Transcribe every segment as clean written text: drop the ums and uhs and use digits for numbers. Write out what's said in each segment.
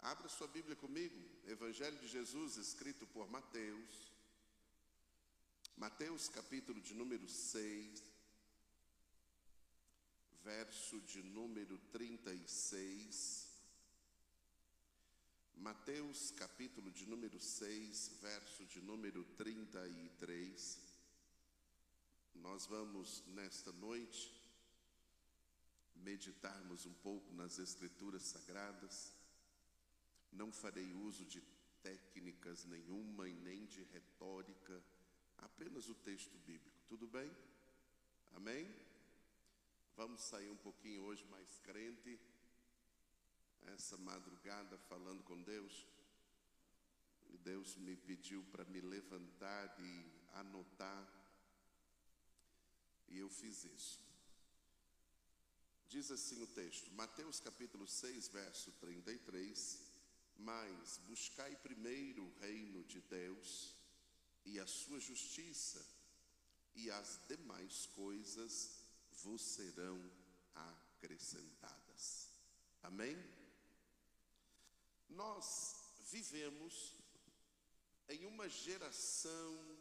Abra sua Bíblia comigo, Evangelho de Jesus, escrito por Mateus. Mateus, capítulo de número 6, verso de número 36. Mateus, capítulo de número 6, verso de número 33. Nós vamos, nesta noite, meditarmos um pouco nas Escrituras Sagradas. Não farei uso de técnicas nenhuma e nem de retórica, apenas o texto bíblico. Tudo bem? Amém? Vamos sair um pouquinho hoje mais crente, essa madrugada falando com Deus. E Deus me pediu para me levantar e anotar, e eu fiz isso. Diz assim o texto, Mateus capítulo 6, verso 33, mas buscai primeiro o reino de Deus e a sua justiça, e as demais coisas vos serão acrescentadas. Amém? Nós vivemos em uma geração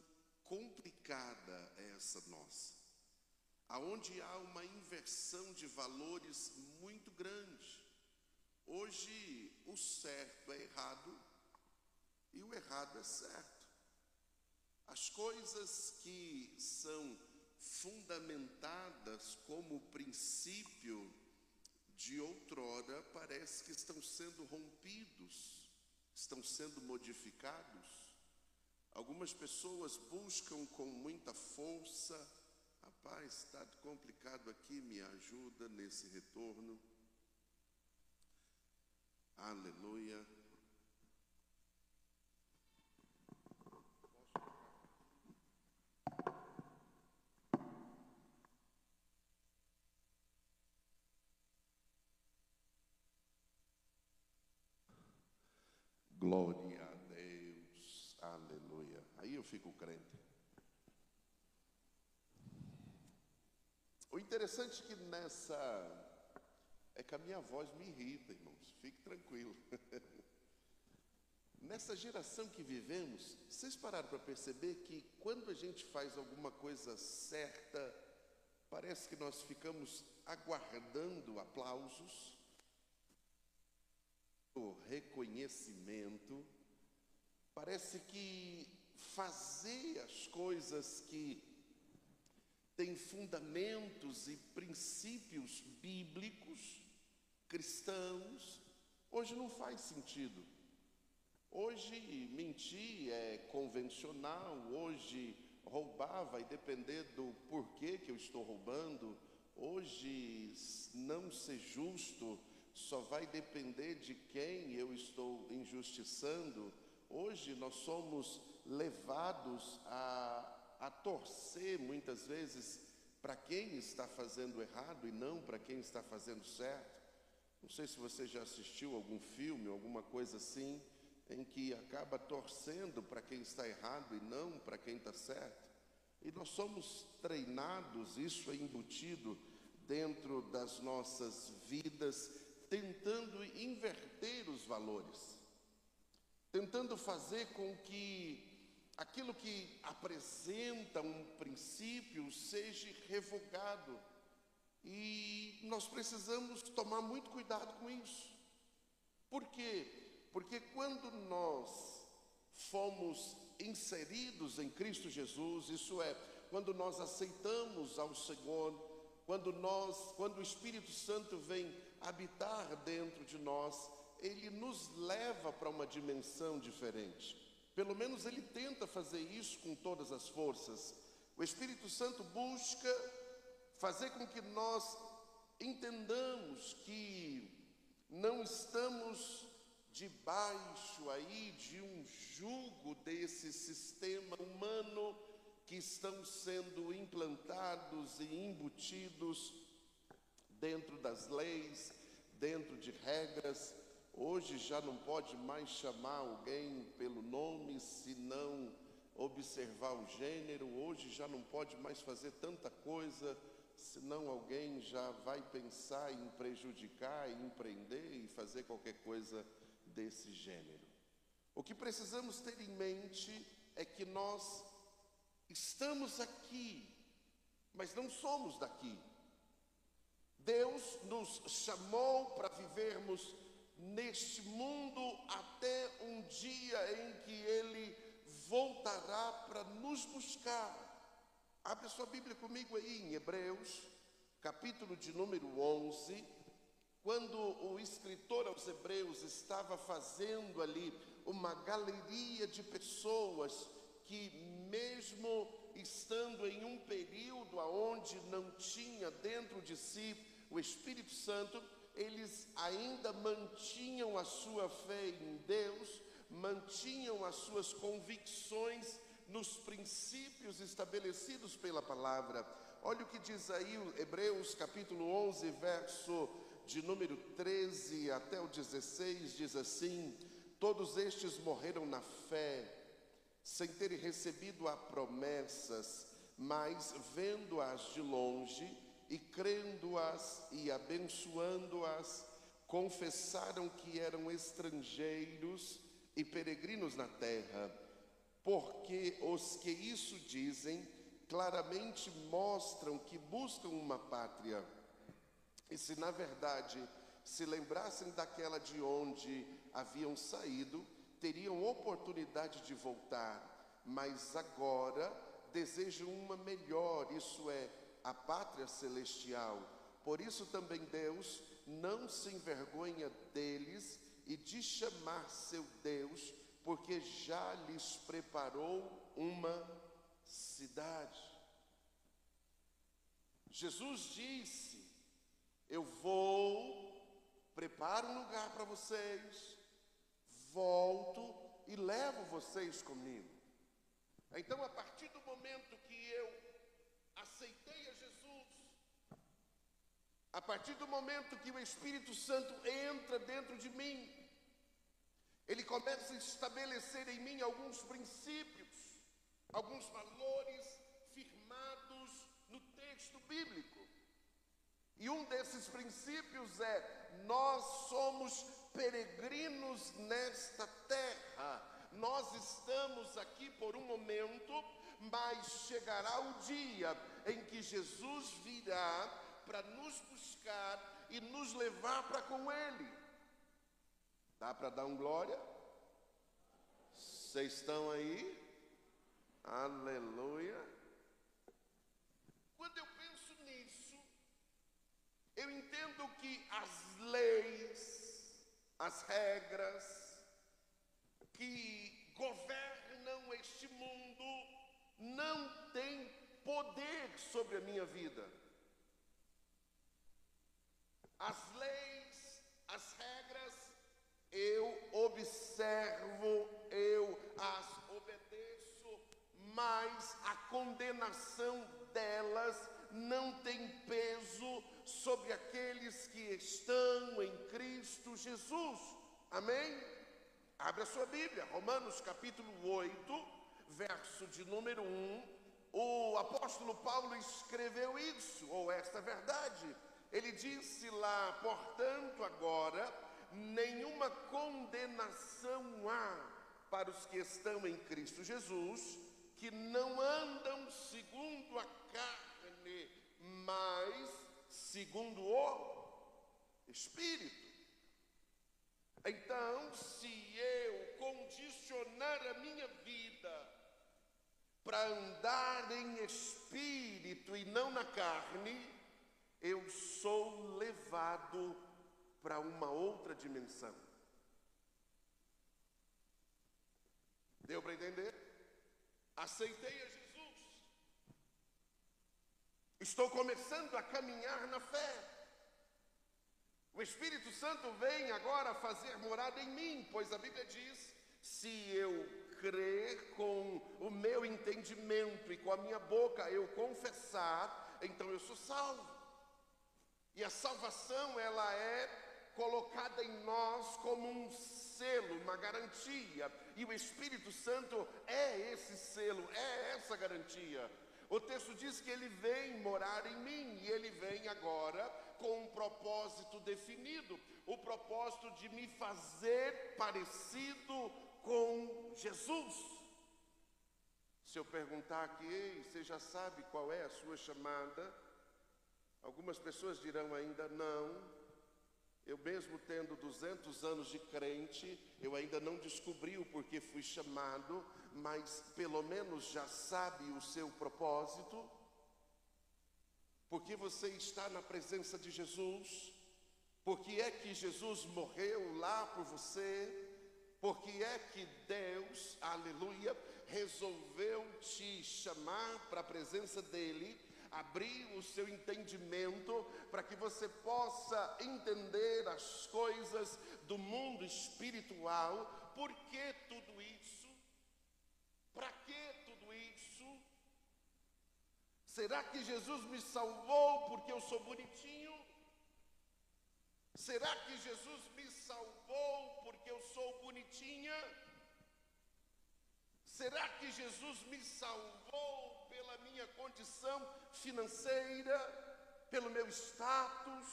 complicada, essa nossa, aonde há uma inversão de valores muito grande. Hoje o certo é errado e o errado é certo. As coisas que são fundamentadas como princípio de outrora parece que estão sendo rompidos, estão sendo modificados. Algumas pessoas buscam com muita força. Rapaz, está complicado aqui, me ajuda nesse retorno. Aleluia. Glória a Deus. Aleluia. Aí eu fico crente. O interessante é que é que a minha voz me irrita, irmãos. Fique tranquilo. Nessa geração que vivemos, vocês pararam para perceber que quando a gente faz alguma coisa certa, parece que nós ficamos aguardando aplausos, o reconhecimento. Parece que fazer as coisas que têm fundamentos e princípios bíblicos, cristãos, hoje não faz sentido. Hoje mentir é convencional, hoje roubar vai depender do porquê que eu estou roubando, hoje não ser justo só vai depender de quem eu estou injustiçando. Hoje nós somos levados a torcer muitas vezes para quem está fazendo errado e não para quem está fazendo certo. Não sei se você já assistiu algum filme, alguma coisa assim, em que acaba torcendo para quem está errado e não para quem está certo. E nós somos treinados, isso é embutido dentro das nossas vidas, tentando inverter os valores, tentando fazer com que aquilo que apresenta um princípio seja revogado. E nós precisamos tomar muito cuidado com isso. Por quê? Porque quando nós fomos inseridos em Cristo Jesus, isso é, quando nós aceitamos ao Senhor, quando o Espírito Santo vem habitar dentro de nós, Ele nos leva para uma dimensão diferente. Pelo menos Ele tenta fazer isso com todas as forças. O Espírito Santo busca fazer com que nós entendamos que não estamos debaixo aí de um jugo desse sistema humano que estão sendo implantados e embutidos dentro das leis, dentro de regras. Hoje já não pode mais chamar alguém pelo nome se não observar o gênero. Hoje já não pode mais fazer tanta coisa, senão alguém já vai pensar em prejudicar, em empreender e fazer qualquer coisa desse gênero. O que precisamos ter em mente é que nós estamos aqui, mas não somos daqui. Deus nos chamou para vivermos neste mundo até um dia em que Ele voltará para nos buscar. Abre sua Bíblia comigo aí em Hebreus, capítulo de número 11, quando o escritor aos Hebreus estava fazendo ali uma galeria de pessoas que, mesmo estando em um período onde não tinha dentro de si o Espírito Santo, eles ainda mantinham a sua fé em Deus, mantinham as suas convicções nos princípios estabelecidos pela palavra. Olha o que diz aí o Hebreus capítulo 11, verso de número 13 até o 16, diz assim: todos estes morreram na fé, sem terem recebido as promessas, mas vendo-as de longe e crendo-as e abençoando-as, confessaram que eram estrangeiros e peregrinos na terra. Porque os que isso dizem claramente mostram que buscam uma pátria. E se na verdade se lembrassem daquela de onde haviam saído, teriam oportunidade de voltar, mas agora desejam uma melhor, isso é, a pátria celestial. Por isso também Deus não se envergonha deles e de chamar seu Deus, porque já lhes preparou uma cidade. Jesus disse: eu vou, preparo um lugar para vocês, volto e levo vocês comigo. Então, a partir do momento que eu aceitei a Jesus, a partir do momento que o Espírito Santo entra dentro de mim, ele começa a estabelecer em mim alguns princípios, alguns valores firmados no texto bíblico. E um desses princípios é: nós somos peregrinos nesta terra. Nós estamos aqui por um momento, mas chegará o dia em que Jesus virá para nos buscar e nos levar para com Ele. Dá para dar um glória? Vocês estão aí? Aleluia. Quando eu penso nisso, eu entendo que as leis, as regras que governam este mundo não têm poder sobre a minha vida. As leis, as regras, eu observo, eu as obedeço, mas a condenação delas não tem peso sobre aqueles que estão em Cristo Jesus. Amém? Abra a sua Bíblia, Romanos capítulo 8, verso de número 1. O apóstolo Paulo escreveu isso, ou esta verdade. Ele disse lá: portanto, agora nenhuma condenação há para os que estão em Cristo Jesus, que não andam segundo a carne, mas segundo o Espírito. Então, se eu condicionar a minha vida para andar em Espírito e não na carne, eu sou levado para uma outra dimensão. Deu para entender? Aceitei a Jesus. Estou começando a caminhar na fé. O Espírito Santo vem agora fazer morada em mim, pois a Bíblia diz: se eu crer com o meu entendimento e com a minha boca eu confessar, então eu sou salvo. E a salvação, ela é colocada em nós como um selo, uma garantia. E o Espírito Santo é esse selo, é essa garantia. O texto diz que ele vem morar em mim, e ele vem agora com um propósito definido, o propósito de me fazer parecido com Jesus. Se eu perguntar aqui, ei, você já sabe qual é a sua chamada? Algumas pessoas dirão ainda não. Eu mesmo tendo 200 anos de crente, eu ainda não descobri o porquê fui chamado, mas pelo menos já sabe o seu propósito. Porque você está na presença de Jesus? Porque é que Jesus morreu lá por você? Porque é que Deus, aleluia, resolveu te chamar para a presença dEle, abrir o seu entendimento para que você possa entender as coisas do mundo espiritual. Por que tudo isso? Para que tudo isso? Será que Jesus me salvou porque eu sou bonitinho? Será que Jesus me salvou porque eu sou bonitinha? Será que Jesus me salvou pela minha condição financeira, pelo meu status?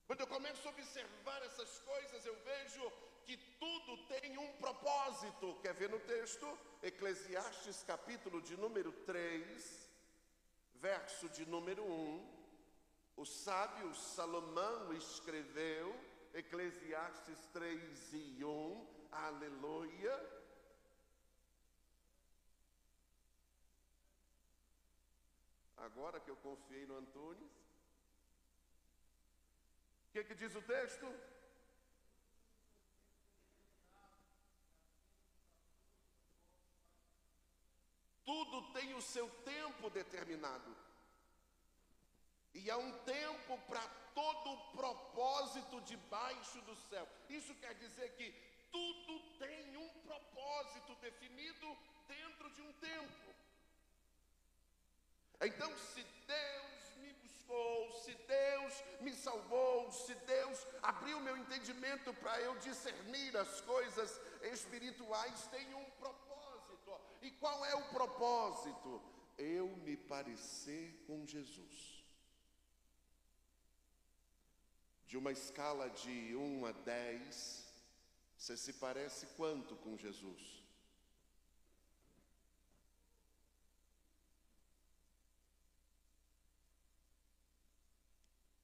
Quando eu começo a observar essas coisas, eu vejo que tudo tem um propósito. Quer ver no texto? Eclesiastes capítulo de número 3, verso de número 1. O sábio Salomão escreveu, Eclesiastes 3 e 1, aleluia. Agora que eu confiei no Antunes. O que diz o texto? Tudo tem o seu tempo determinado. E há um tempo para todo o propósito debaixo do céu. Isso quer dizer que tudo tem um propósito definido dentro de um tempo. Então, se Deus me buscou, se Deus me salvou, se Deus abriu meu entendimento para eu discernir as coisas espirituais, tem um propósito. E qual é o propósito? Eu me parecer com Jesus. De uma escala de 1 a 10, você se parece quanto com Jesus?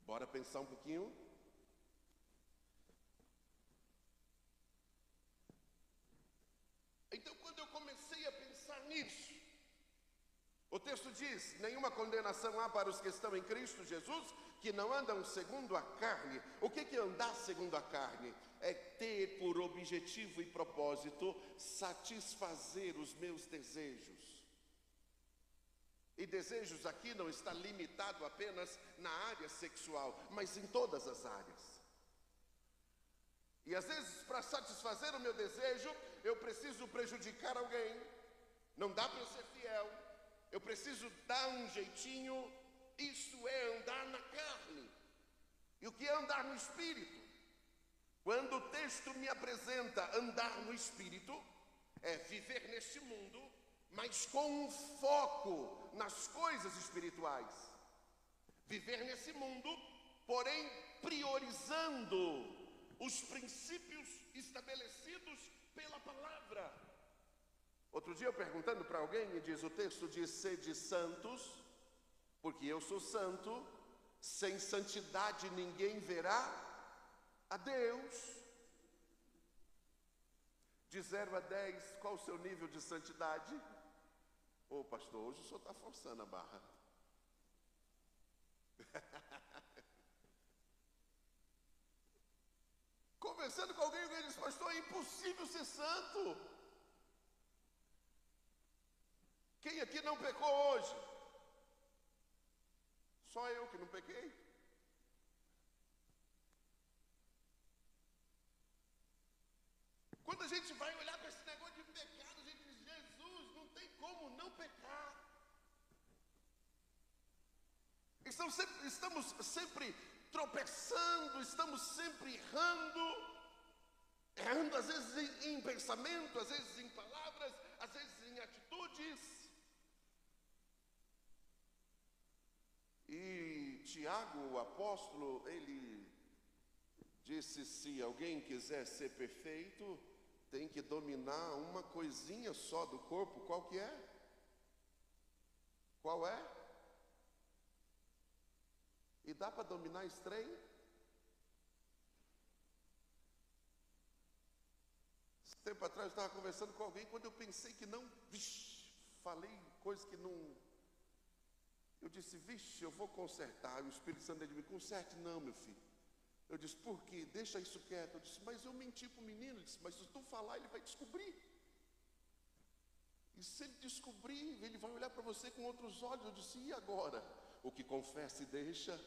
Bora pensar um pouquinho? Então, quando eu comecei a pensar nisso, o texto diz: nenhuma condenação há para os que estão em Cristo Jesus, que não andam segundo a carne. O que é andar segundo a carne? É ter por objetivo e propósito satisfazer os meus desejos. E desejos aqui não está limitado apenas na área sexual, mas em todas as áreas. E às vezes, para satisfazer o meu desejo, eu preciso prejudicar alguém. Não dá para eu ser fiel. Eu preciso dar um jeitinho. Isso é andar na carne. E o que é andar no Espírito? Quando o texto me apresenta andar no Espírito, é viver neste mundo, mas com um foco nas coisas espirituais. Viver nesse mundo, porém priorizando os princípios estabelecidos pela palavra. Outro dia eu perguntando para alguém, e diz, o texto diz: sede santos, porque eu sou santo, sem santidade ninguém verá a Deus. De 0 a 10, qual o seu nível de santidade? Ô pastor, hoje o senhor está forçando a barra. Conversando com alguém, ele diz: pastor, é impossível ser santo. Quem aqui não pecou hoje? Só eu que não pequei. Quando a gente vai olhar para esse negócio de pecado, a gente diz: Jesus, não tem como não pecar. Estamos sempre tropeçando, estamos sempre errando às vezes em pensamento, às vezes em palavras, às vezes em atitudes. E Tiago, o apóstolo, ele disse: se alguém quiser ser perfeito, tem que dominar uma coisinha só do corpo. Qual que é? Qual é? E dá para dominar esse trem? Esse tempo atrás eu estava conversando com alguém, quando eu pensei que não, falei coisa que não. Eu disse: vixe, eu vou consertar. E o Espírito Santo dele me conserte. Não, meu filho. Eu disse: por quê? Deixa isso quieto. Eu disse: mas eu menti para o menino. Ele disse: mas se tu falar, ele vai descobrir. E se ele descobrir, ele vai olhar para você com outros olhos. Eu disse: e agora? O que confessa e deixa,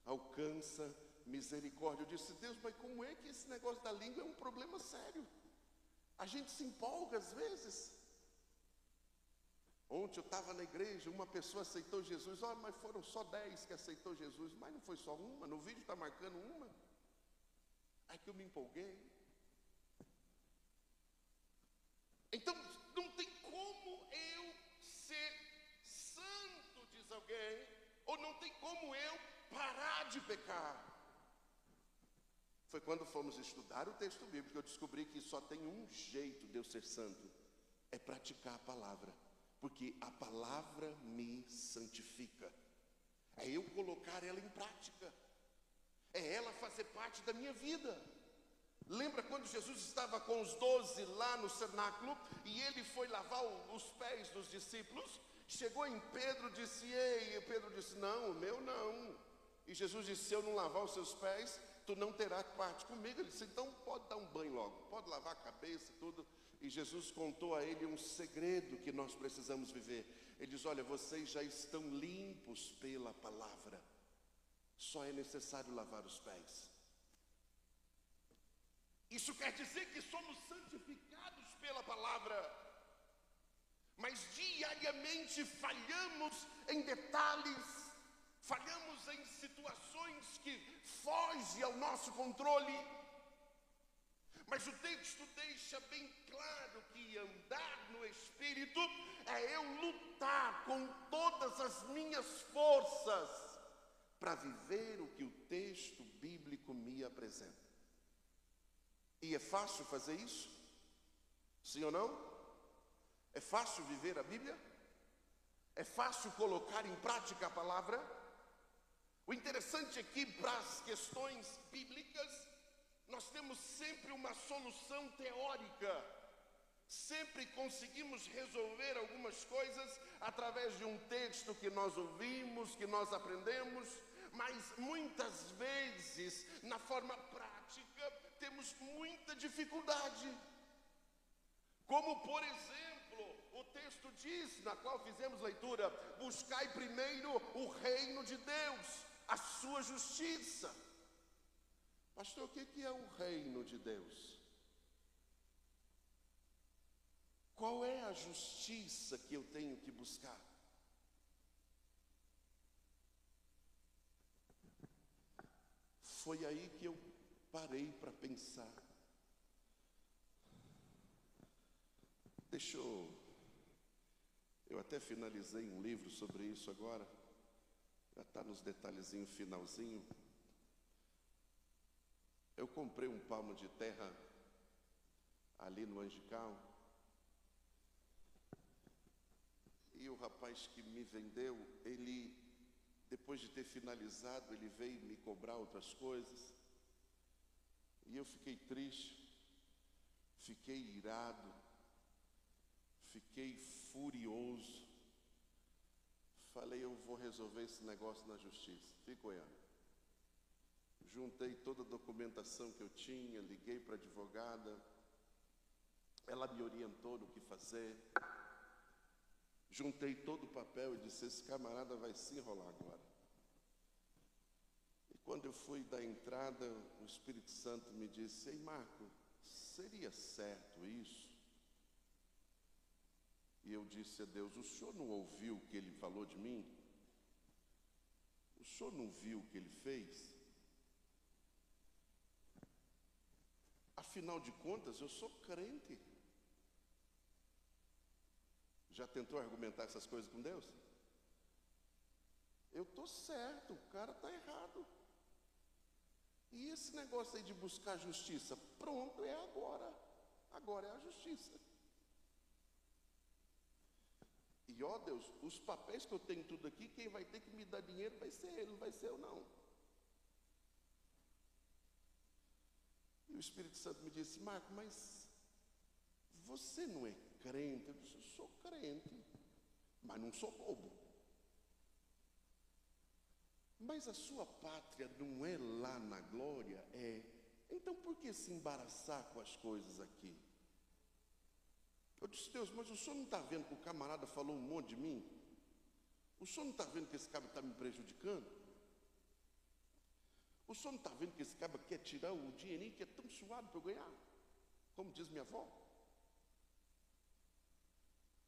alcança misericórdia. Eu disse: Deus, mas como é que esse negócio da língua é um problema sério? A gente se empolga às vezes. Ontem eu estava na igreja, uma pessoa aceitou Jesus. Olha, mas foram só 10 que aceitou Jesus. Mas não foi só uma, no vídeo está marcando uma. Aí que eu me empolguei. Então, não tem como eu ser santo, diz alguém, ou não tem como eu parar de pecar. Foi quando fomos estudar o texto bíblico que eu descobri que só tem um jeito de eu ser santo: é praticar a palavra. Porque a palavra me santifica. É eu colocar ela em prática. É ela fazer parte da minha vida. Lembra quando Jesus estava com os 12 lá no cenáculo e ele foi lavar os pés dos discípulos? Chegou em Pedro e disse: ei, e Pedro disse: não, o meu não. E Jesus disse: se eu não lavar os seus pés, tu não terás parte comigo. Ele disse: então pode dar um banho logo, pode lavar a cabeça, tudo. E Jesus contou a ele um segredo que nós precisamos viver. Ele diz: olha, vocês já estão limpos pela palavra, só é necessário lavar os pés. Isso quer dizer que somos santificados pela palavra, mas diariamente falhamos em detalhes, falhamos em situações que fogem ao nosso controle. Mas o texto deixa bem claro que andar no Espírito é eu lutar com todas as minhas forças para viver o que o texto bíblico me apresenta. E é fácil fazer isso? Sim ou não? É fácil viver a Bíblia? É fácil colocar em prática a palavra? O interessante é que para as questões bíblicas nós temos sempre uma solução teórica. Sempre conseguimos resolver algumas coisas através de um texto que nós ouvimos, que nós aprendemos, mas muitas vezes, na forma prática, temos muita dificuldade. Como, por exemplo, o texto diz, na qual fizemos leitura: buscai primeiro o reino de Deus, a sua justiça. Pastor, o que é o reino de Deus? Qual é a justiça que eu tenho que buscar? Foi aí que eu parei para pensar. Eu até finalizei um livro sobre isso agora. Já está nos detalhezinhos finalzinho. Eu comprei um palmo de terra ali no Angical. E o rapaz que me vendeu, ele, depois de ter finalizado, ele veio me cobrar outras coisas. E eu fiquei triste, fiquei irado, fiquei furioso. Falei: eu vou resolver esse negócio na justiça. Fico olhando. Juntei toda a documentação que eu tinha, liguei para a advogada, ela me orientou no que fazer. Juntei todo o papel e disse: esse camarada vai se enrolar agora. E quando eu fui dar entrada, o Espírito Santo me disse: ei, Marco, seria certo isso? E eu disse a Deus: o senhor não ouviu o que ele falou de mim? O senhor não viu o que ele fez? Afinal de contas, eu sou crente. Já tentou argumentar essas coisas com Deus? eu estou certo, o cara está errado. E esse negócio aí de buscar justiça, pronto, é agora. Agora é a justiça. E ó Deus, os papéis que eu tenho tudo aqui, quem vai ter que me dar dinheiro vai ser ele, não vai ser eu não. E o Espírito Santo me disse: Marco, mas você não é crente? Eu disse: eu sou crente, mas não sou bobo. Mas a sua pátria não é lá na glória? É. Então por que se embaraçar com as coisas aqui? Eu disse: Deus, mas o senhor não está vendo que o camarada falou um monte de mim? O senhor não está vendo que esse cara está me prejudicando? O senhor não está vendo que esse cara quer tirar o dinheirinho que é tão suado para eu ganhar? Como diz minha avó.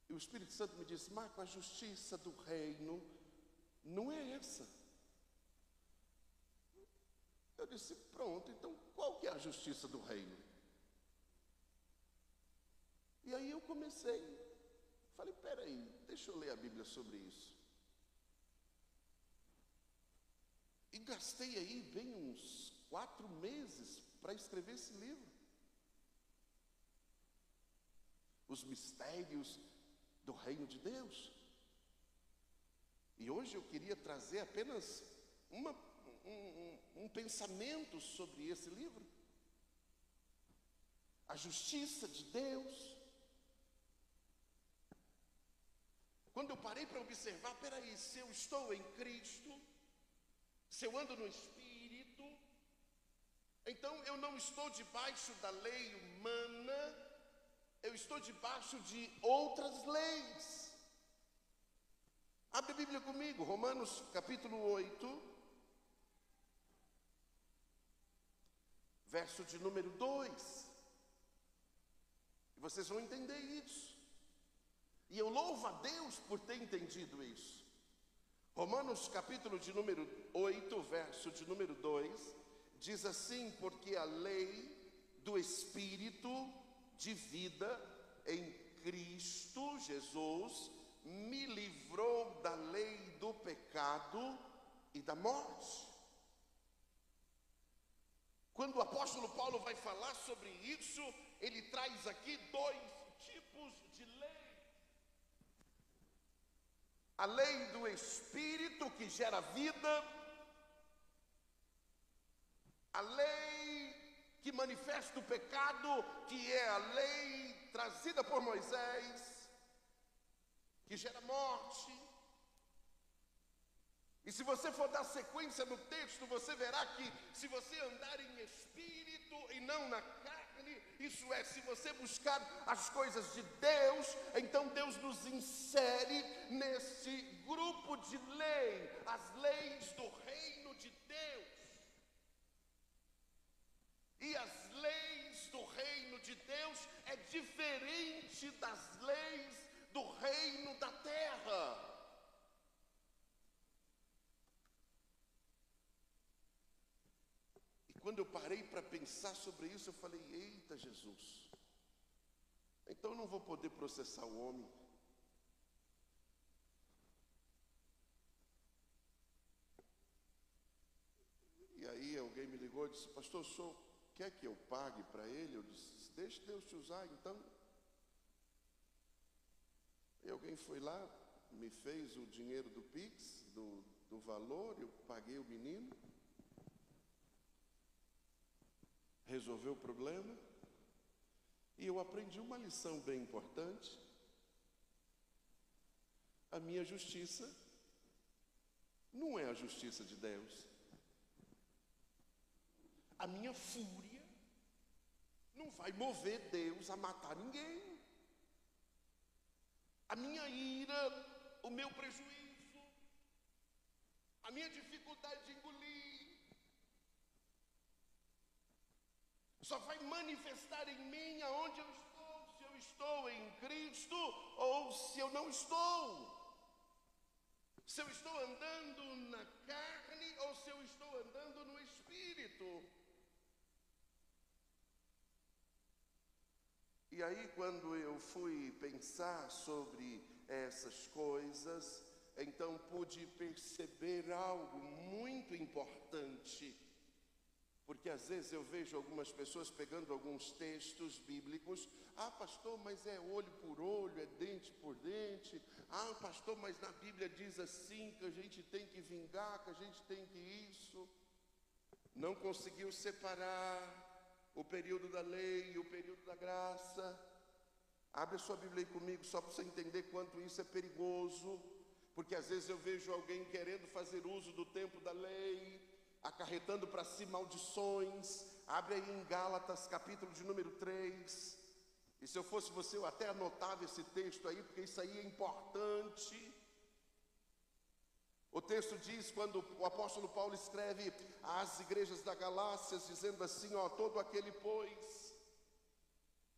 E o Espírito Santo me disse: Marco, a justiça do reino não é essa. Eu disse: pronto, então qual que é a justiça do reino? E aí eu falei: peraí, deixa eu ler a Bíblia sobre isso. E gastei aí bem uns 4 meses para escrever esse livro. Os mistérios do reino de Deus. E hoje eu queria trazer apenas um pensamento sobre esse livro. A justiça de Deus. Quando eu parei para observar, peraí, se eu estou em Cristo, se eu ando no Espírito, então eu não estou debaixo da lei humana, eu estou debaixo de outras leis. Abre a Bíblia comigo, Romanos capítulo 8, verso de número 2. E vocês vão entender isso. E eu louvo a Deus por ter entendido isso. Romanos capítulo de número 8, verso de número 2, diz assim: porque a lei do Espírito de vida em Cristo Jesus me livrou da lei do pecado e da morte. Quando o apóstolo Paulo vai falar sobre isso, ele traz aqui 2 tipos de lei. A lei do Espírito que gera vida, a lei que manifesta o pecado, que é a lei trazida por Moisés, que gera morte. E se você for dar sequência no texto, você verá que se você andar em espírito e não na carne, isso é, se você buscar as coisas de Deus, então Deus nos insere nesse grupo de lei, as leis do reino de Deus. E as leis do reino de Deus é diferente das leis do reino da terra. Quando eu parei para pensar sobre isso, eu falei: eita Jesus, então eu não vou poder processar o homem. E aí alguém me ligou e disse: pastor, o senhor quer que eu pague para ele? Eu disse: deixe Deus te usar então. E alguém foi lá, me fez o dinheiro do Pix, do valor, eu paguei o menino. Resolveu o problema. E eu aprendi uma lição bem importante. A minha justiça não é a justiça de Deus. A minha fúria não vai mover Deus a matar ninguém. A minha ira, o meu prejuízo, a minha dificuldade de engolir, só vai manifestar em mim aonde eu estou, se eu estou em Cristo ou se eu não estou. Se eu estou andando na carne ou se eu estou andando no Espírito. E aí, quando eu fui pensar sobre essas coisas, então pude perceber algo muito importante. Porque às vezes eu vejo algumas pessoas pegando alguns textos bíblicos. Ah, pastor, mas é olho por olho, é dente por dente. Ah, pastor, mas na Bíblia diz assim, que a gente tem que vingar, que a gente tem que isso. Não conseguiu separar o período da lei e o período da graça. Abre a sua Bíblia aí comigo, só para você entender quanto isso é perigoso. Porque às vezes eu vejo alguém querendo fazer uso do tempo da lei, acarretando para si maldições. Abre aí em Gálatas, capítulo de número 3. E se eu fosse você, eu até anotava esse texto aí, porque isso aí é importante. O texto diz, quando o apóstolo Paulo escreve às igrejas da Galácia, dizendo assim, ó, todo aquele, pois,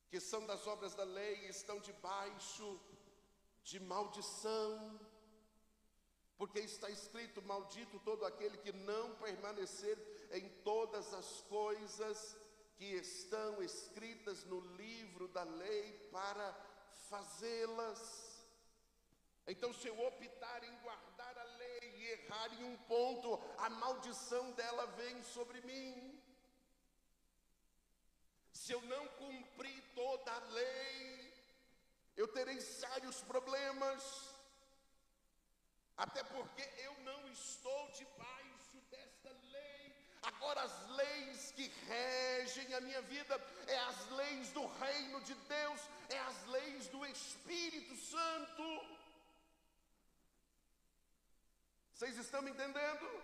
que são das obras da lei, estão debaixo de maldição. Porque está escrito, maldito todo aquele que não permanecer em todas as coisas que estão escritas no livro da lei para fazê-las. Então, se eu optar em guardar a lei e errar em um ponto, a maldição dela vem sobre mim. Se eu não cumprir toda a lei, eu terei sérios problemas. Até porque eu não estou debaixo desta lei. Agora as leis que regem a minha vida é as leis do reino de Deus, é as leis do Espírito Santo. Vocês estão me entendendo?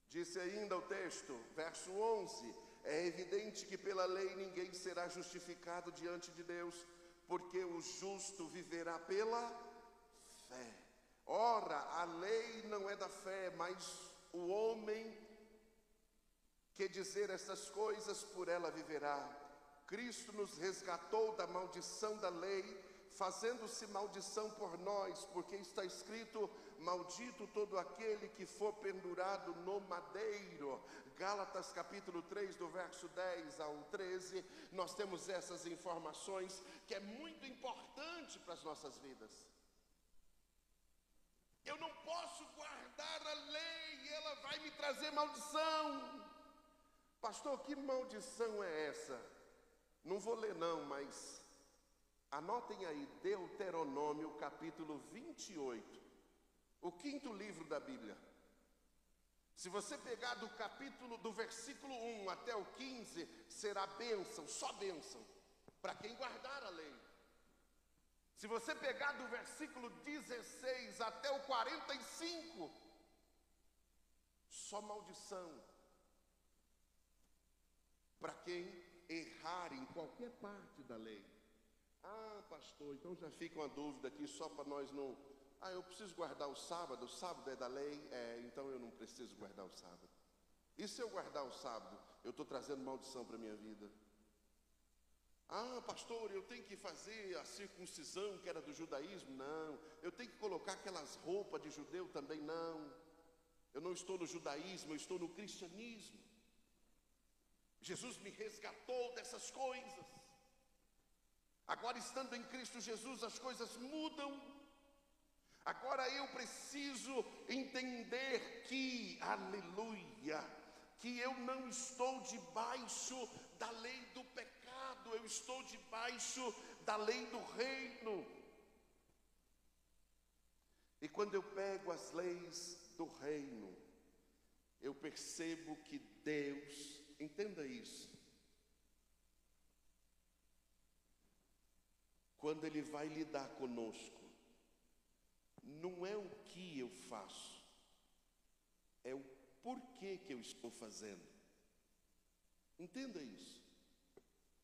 Disse ainda o texto, verso 11: é evidente que pela lei ninguém será justificado diante de Deus, porque o justo viverá pela fé. Ora, a lei não é da fé, mas o homem que dizer essas coisas, por ela viverá. Cristo nos resgatou da maldição da lei, fazendo-se maldição por nós, porque está escrito, maldito todo aquele que for pendurado no madeiro. Gálatas capítulo 3, do verso 10 ao 13, nós temos essas informações que é muito importante para as nossas vidas. Eu não posso guardar a lei e ela vai me trazer maldição. Pastor, que maldição é essa? Não vou ler não, mas anotem aí, Deuteronômio capítulo 28, o 5º livro da Bíblia. Se você pegar do versículo 1 até o 15, será bênção, só bênção, para quem guardar a lei. Se você pegar do versículo 16 até o 45, só maldição para quem errar em qualquer parte da lei. Ah, pastor, então já fica uma dúvida aqui, só para nós não... Ah, eu preciso guardar o sábado é da lei, então eu não preciso guardar o sábado. E se eu guardar o sábado, eu estou trazendo maldição para a minha vida? Ah, pastor, eu tenho que fazer a circuncisão que era do judaísmo? Não. Eu tenho que colocar aquelas roupas de judeu também? Não. Eu não estou no judaísmo, eu estou no cristianismo. Jesus me resgatou dessas coisas. Agora, estando em Cristo Jesus, as coisas mudam. Agora eu preciso entender que, aleluia, que eu não estou debaixo da lei do pecado, eu estou debaixo da lei do reino. E quando eu pego as leis do reino, eu percebo que Deus, entenda isso, quando Ele vai lidar conosco, não é o que eu faço, é o porquê que eu estou fazendo. Entenda isso.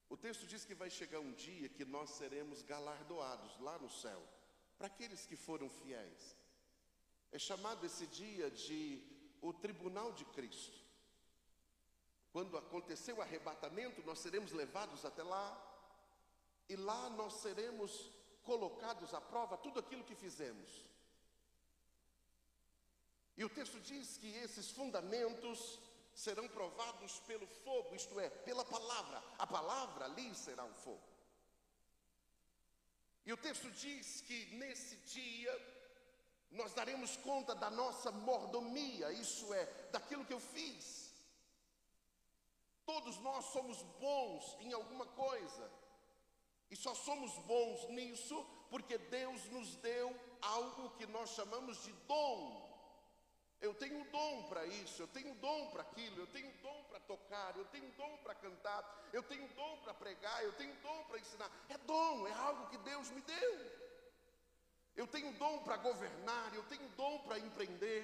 O texto diz que vai chegar um dia que nós seremos galardoados lá no céu, para aqueles que foram fiéis. É chamado esse dia de o tribunal de Cristo. Quando acontecer o arrebatamento, nós seremos levados até lá, e lá nós seremos colocados à prova tudo aquilo que fizemos. E o texto diz que esses fundamentos serão provados pelo fogo, isto é, pela palavra. A palavra ali será o fogo. E o texto diz que nesse dia nós daremos conta da nossa mordomia, isso é, daquilo que eu fiz. Todos nós somos bons em alguma coisa, e só somos bons nisso porque Deus nos deu algo que nós chamamos de dom. Eu tenho dom para isso, eu tenho dom para aquilo, eu tenho dom para tocar, eu tenho dom para cantar, eu tenho dom para pregar, eu tenho dom para ensinar. É dom, é algo que Deus me deu. Eu tenho dom para governar, eu tenho dom para empreender.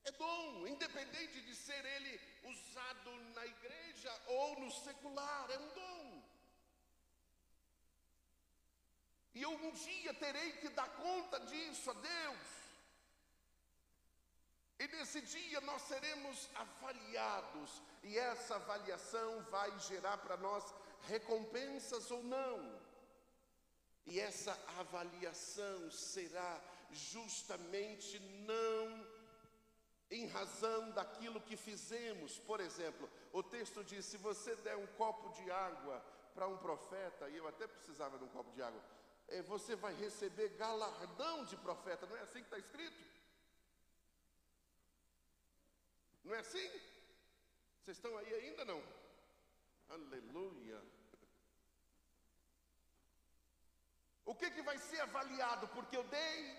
É dom, independente de ser ele usado na igreja ou no secular, é um dom. E eu um dia terei que dar conta disso a Deus. E nesse dia nós seremos avaliados, e essa avaliação vai gerar para nós recompensas ou não. E essa avaliação será justamente não em razão daquilo que fizemos. Por exemplo, o texto diz, se você der um copo de água para um profeta, e eu até precisava de um copo de água, você vai receber galardão de profeta. Não é assim que está escrito? Não é assim? Vocês estão aí ainda não? Aleluia. O que vai ser avaliado? Porque eu dei.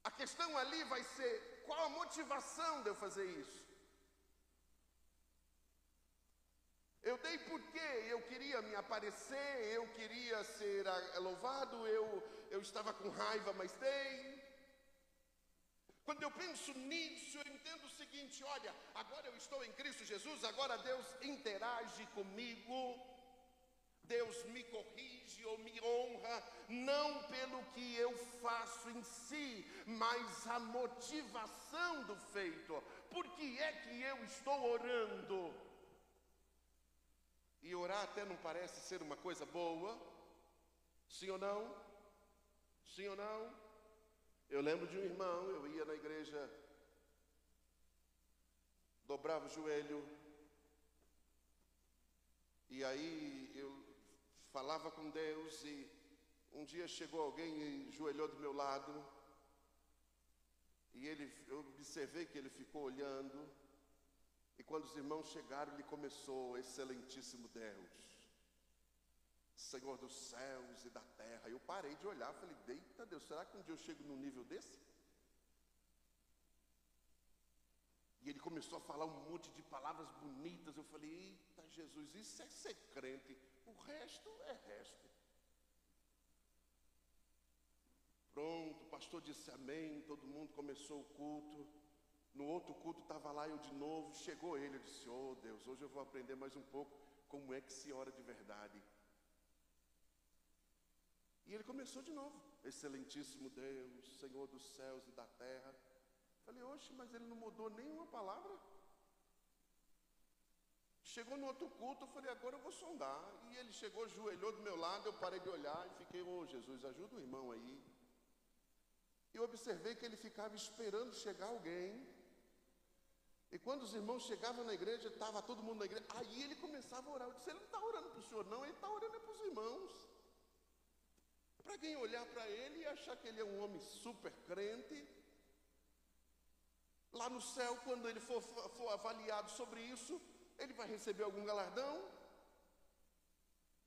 A questão ali vai ser, qual a motivação de eu fazer isso? Eu dei porque eu queria me aparecer, eu queria ser louvado, eu estava com raiva, mas dei. Quando eu penso nisso, eu entendo o seguinte, olha, agora eu estou em Cristo Jesus, agora Deus interage comigo, Deus me corrige ou me honra, não pelo que eu faço em si, mas a motivação do feito. Por que é que eu estou orando? E orar até não parece ser uma coisa boa, sim ou não? Sim ou não? Eu lembro de um irmão, eu ia na igreja, dobrava o joelho, e aí eu falava com Deus, e um dia chegou alguém e joelhou do meu lado, e eu observei que ele ficou olhando, e quando os irmãos chegaram, ele começou, excelentíssimo Deus, Senhor dos céus e da terra. Eu parei de olhar, falei, eita Deus, será que um dia eu chego num nível desse? E ele começou a falar um monte de palavras bonitas. Eu falei, eita Jesus, isso é ser crente, o resto é resto. Pronto, o pastor disse amém, todo mundo começou o culto. No outro culto estava lá eu de novo, chegou ele, eu disse, oh Deus, hoje eu vou aprender mais um pouco como é que se ora de verdade. E ele começou de novo, excelentíssimo Deus, Senhor dos céus e da terra. Falei, oxe, mas ele não mudou nenhuma palavra. Chegou no outro culto, eu falei, agora eu vou sondar. E ele chegou, ajoelhou do meu lado, eu parei de olhar e fiquei, oh Jesus, ajuda o irmão aí. E eu observei que ele ficava esperando chegar alguém. E quando os irmãos chegavam na igreja, estava todo mundo na igreja, aí ele começava a orar. Eu disse, ele não está orando para o senhor não, ele está orando para os irmãos. Para quem olhar para ele e achar que ele é um homem super crente, lá no céu, quando ele for avaliado sobre isso, ele vai receber algum galardão?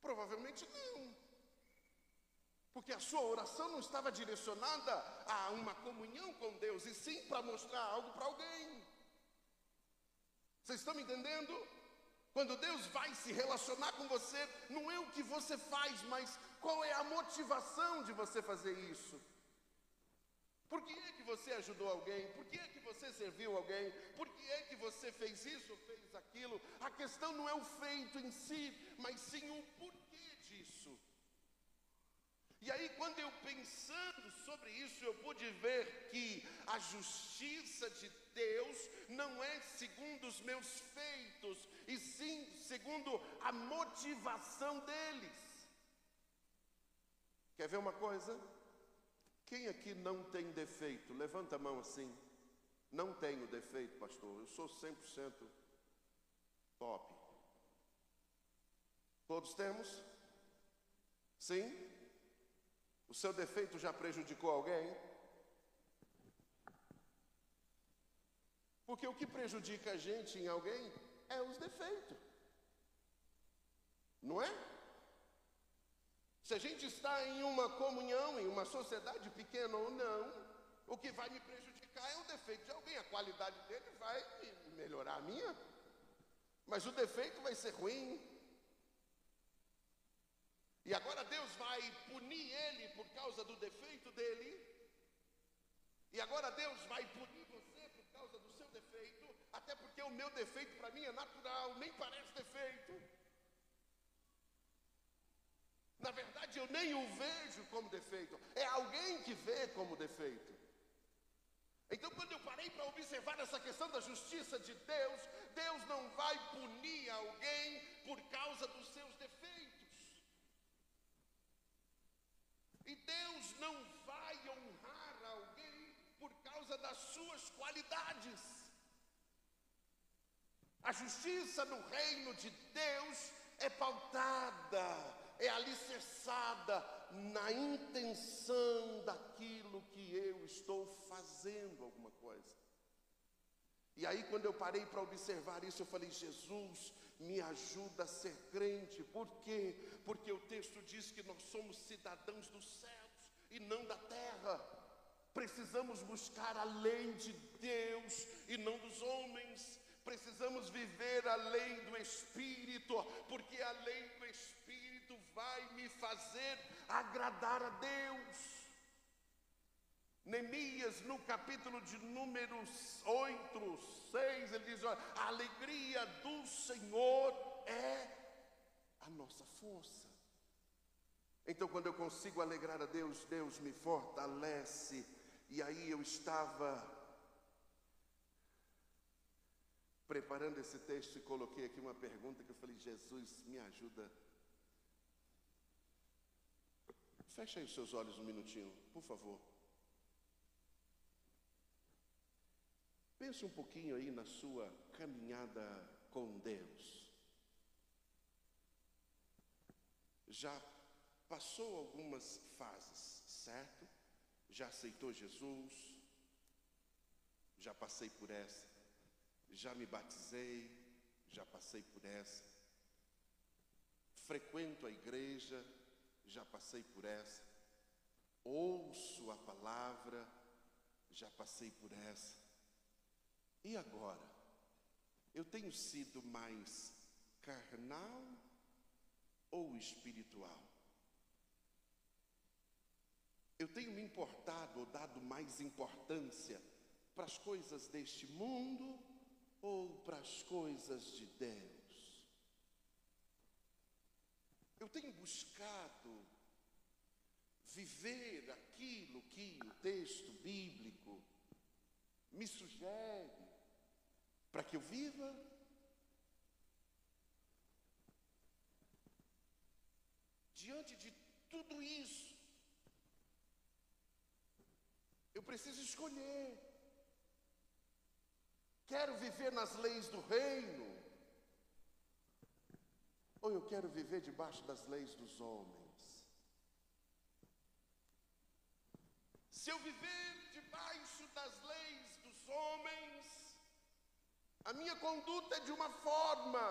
Provavelmente não. Porque a sua oração não estava direcionada a uma comunhão com Deus, e sim para mostrar algo para alguém. Vocês estão me entendendo? Quando Deus vai se relacionar com você, não é o que você faz, mas qual é a motivação de você fazer isso? Por que é que você ajudou alguém? Por que é que você serviu alguém? Por que é que você fez isso ou fez aquilo? A questão não é o feito em si, mas sim o porquê disso. E aí, quando eu pensando sobre isso, eu pude ver que a justiça de Deus não é segundo os meus feitos, e sim segundo a motivação deles. Quer ver uma coisa? Quem aqui não tem defeito? Levanta a mão assim. Não tenho defeito, pastor. Eu sou 100% top. Todos temos? Sim? O seu defeito já prejudicou alguém? Porque o que prejudica a gente em alguém é os defeitos. Não é? Se a gente está em uma comunhão, em uma sociedade pequena ou não, o que vai me prejudicar é o defeito de alguém. A qualidade dele vai melhorar a minha, mas o defeito vai ser ruim. E agora Deus vai punir ele por causa do defeito dele. E agora Deus vai punir você por causa do seu defeito. Até porque o meu defeito para mim é natural, nem parece defeito. Na verdade, eu nem o vejo como defeito. É alguém que vê como defeito. Então, quando eu parei para observar essa questão da justiça de Deus, Deus não vai punir alguém por causa dos seus defeitos. E Deus não vai honrar alguém por causa das suas qualidades. A justiça no reino de Deus é pautada, é alicerçada na intenção daquilo que eu estou fazendo alguma coisa. E aí, quando eu parei para observar isso, eu falei: Jesus, me ajuda a ser crente. Por quê? Porque o texto diz que nós somos cidadãos dos céus e não da terra. Precisamos buscar a lei de Deus e não dos homens. Precisamos viver a lei do Espírito, porque a lei do Espírito vai me fazer agradar a Deus. Neemias, no capítulo de números 8, 6, ele diz: olha, a alegria do Senhor é a nossa força. Então, quando eu consigo alegrar a Deus, Deus me fortalece. E aí eu estava preparando esse texto e coloquei aqui uma pergunta que eu falei: Jesus, me ajuda. Fecha aí os seus olhos um minutinho, por favor. Pense um pouquinho aí na sua caminhada com Deus. Já passou algumas fases, certo? Já aceitou Jesus? Já passei por essa. Já me batizei? Já passei por essa. Frequento a igreja? Já passei por essa. Ouço a palavra? Já passei por essa. E agora? Eu tenho sido mais carnal ou espiritual? Eu tenho me importado ou dado mais importância para as coisas deste mundo ou para as coisas de Deus? Eu tenho buscado viver aquilo que o texto bíblico me sugere para que eu viva? Diante de tudo isso, eu preciso escolher. Quero viver nas leis do reino, ou eu quero viver debaixo das leis dos homens? Se eu viver debaixo das leis dos homens, a minha conduta é de uma forma.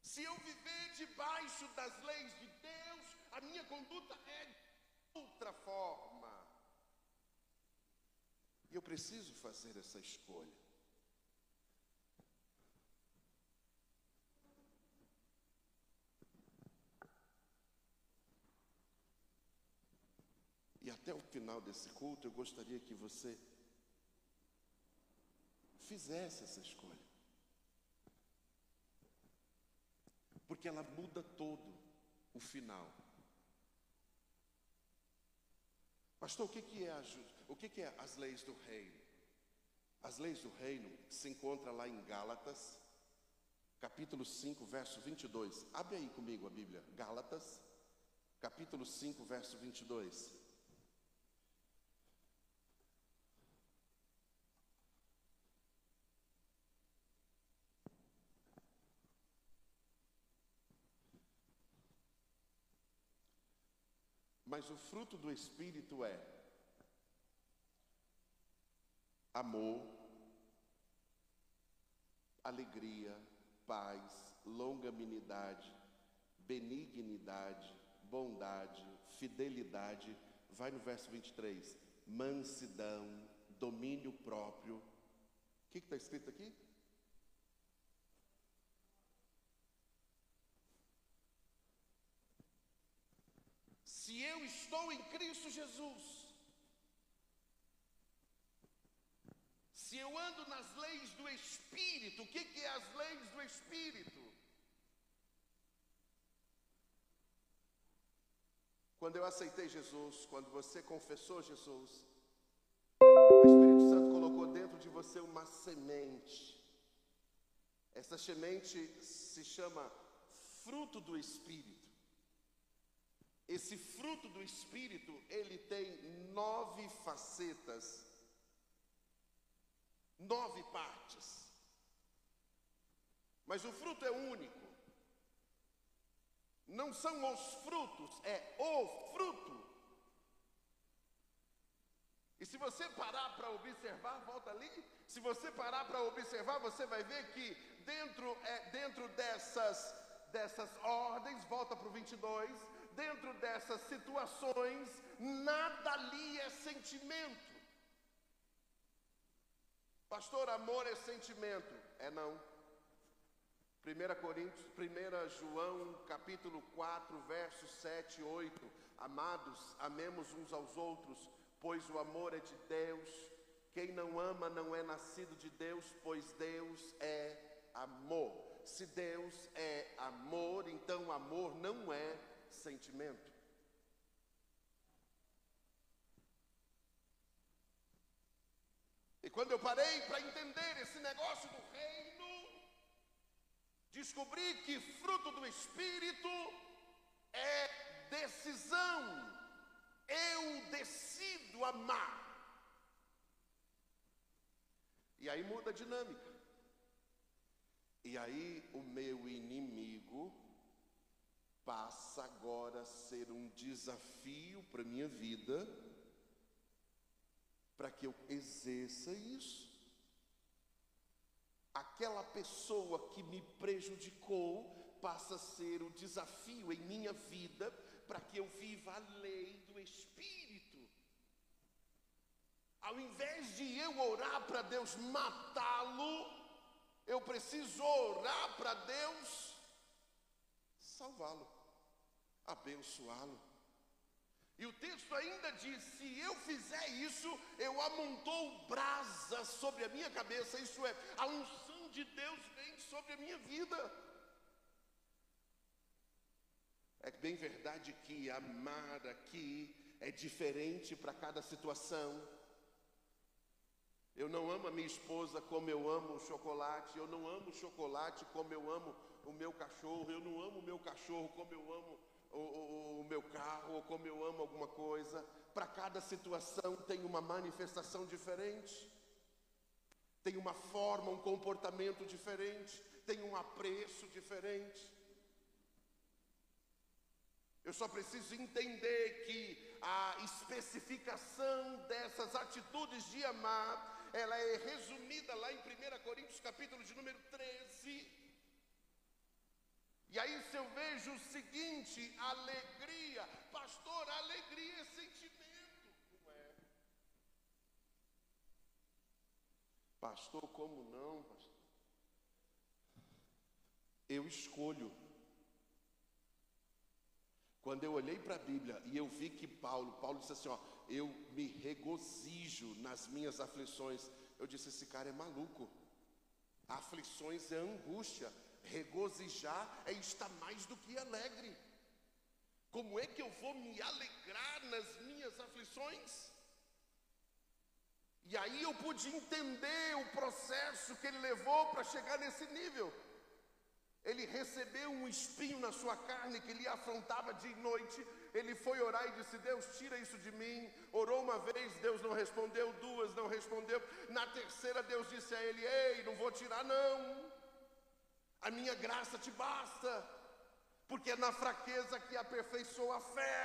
Se eu viver debaixo das leis de Deus, a minha conduta é de outra forma. E eu preciso fazer essa escolha. E até o final desse culto, eu gostaria que você fizesse essa escolha. Porque ela muda todo o final. Pastor, o que é as leis do reino? As leis do reino se encontram lá em Gálatas, capítulo 5, verso 22. Abre aí comigo a Bíblia. Gálatas, capítulo 5, verso 22. Mas o fruto do Espírito é amor, alegria, paz, longanimidade, benignidade, bondade, fidelidade. Vai no verso 23. Mansidão, domínio próprio. O que está escrito aqui? Se eu estou em Cristo Jesus, se eu ando nas leis do Espírito, o que é as leis do Espírito? Quando eu aceitei Jesus, quando você confessou Jesus, o Espírito Santo colocou dentro de você uma semente. Essa semente se chama fruto do Espírito. Esse fruto do Espírito, ele tem 9 facetas, 9 partes. Mas o fruto é único. Não são os frutos, é o fruto. E se você parar para observar, volta ali. Se você parar para observar, você vai ver que dentro dessas ordens, volta para o 22, dentro dessas situações, nada ali é sentimento. Pastor, amor é sentimento. É não. 1 João, capítulo 4, versos 7 e 8. Amados, amemos uns aos outros, pois o amor é de Deus. Quem não ama não é nascido de Deus, pois Deus é amor. Se Deus é amor, então amor não é sentimento. E quando eu parei para entender esse negócio do reino, descobri que fruto do Espírito é decisão. Eu decido amar. E aí muda a dinâmica. E aí o meu inimigo passa agora a ser um desafio para a minha vida, para que eu exerça isso. Aquela pessoa que me prejudicou passa a ser o desafio em minha vida, para que eu viva a lei do Espírito. Ao invés de eu orar para Deus matá-lo, eu preciso orar para Deus salvá-lo, abençoá-lo. E o texto ainda diz: se eu fizer isso, eu amontoo brasas sobre a minha cabeça. Isso é, a unção de Deus vem sobre a minha vida. É bem verdade que amar aqui é diferente para cada situação. Eu não amo a minha esposa como eu amo o chocolate. Eu não amo o chocolate como eu amo o meu cachorro. Eu não amo o meu cachorro como eu amo o meu carro, ou como eu amo alguma coisa. Para cada situação tem uma manifestação diferente, tem uma forma, um comportamento diferente, tem um apreço diferente. Eu só preciso entender que a especificação dessas atitudes de amar, ela é resumida lá em 1 Coríntios capítulo de número 13. E aí se eu vejo o seguinte: alegria. Pastor, alegria é sentimento. Não é? Pastor, como não, pastor? Eu escolho. Quando eu olhei para a Bíblia e eu vi que Paulo disse assim, ó, eu me regozijo nas minhas aflições. Eu disse, esse cara é maluco. Aflições é angústia. Regozijar é estar mais do que alegre. Como é que eu vou me alegrar nas minhas aflições? E aí eu pude entender o processo que ele levou para chegar nesse nível. Ele recebeu um espinho na sua carne que lhe afrontava de noite. Ele foi orar e disse, Deus, tira isso de mim. Orou uma vez, Deus não respondeu. 2, não respondeu. Na terceira, Deus disse a ele, ei, não vou tirar não. A minha graça te basta. Porque é na fraqueza que aperfeiçoa a fé.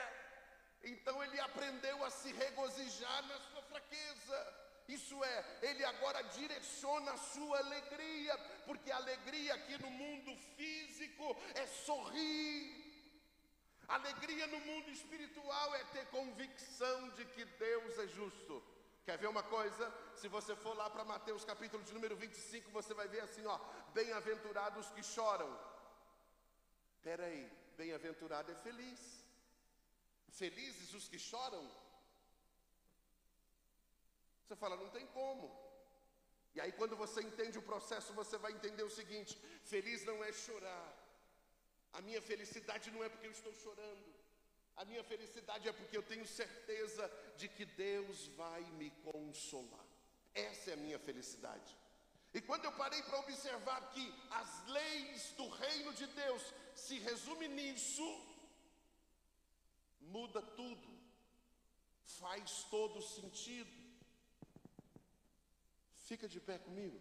Então ele aprendeu a se regozijar na sua fraqueza. Isso é, ele agora direciona a sua alegria, porque a alegria aqui no mundo físico é sorrir. Alegria no mundo espiritual é ter convicção de que Deus é justo. Quer ver uma coisa? Se você for lá para Mateus capítulo de número 25, você vai ver assim, ó: bem-aventurados que choram. Espera aí, bem-aventurado é feliz. Felizes os que choram? Você fala, não tem como. E aí quando você entende o processo, você vai entender o seguinte: feliz não é chorar. A minha felicidade não é porque eu estou chorando. A minha felicidade é porque eu tenho certeza de que Deus vai me consolar. Essa é a minha felicidade. E quando eu parei para observar que as leis do reino de Deus se resumem nisso, muda tudo. Faz todo sentido. Fica de pé comigo.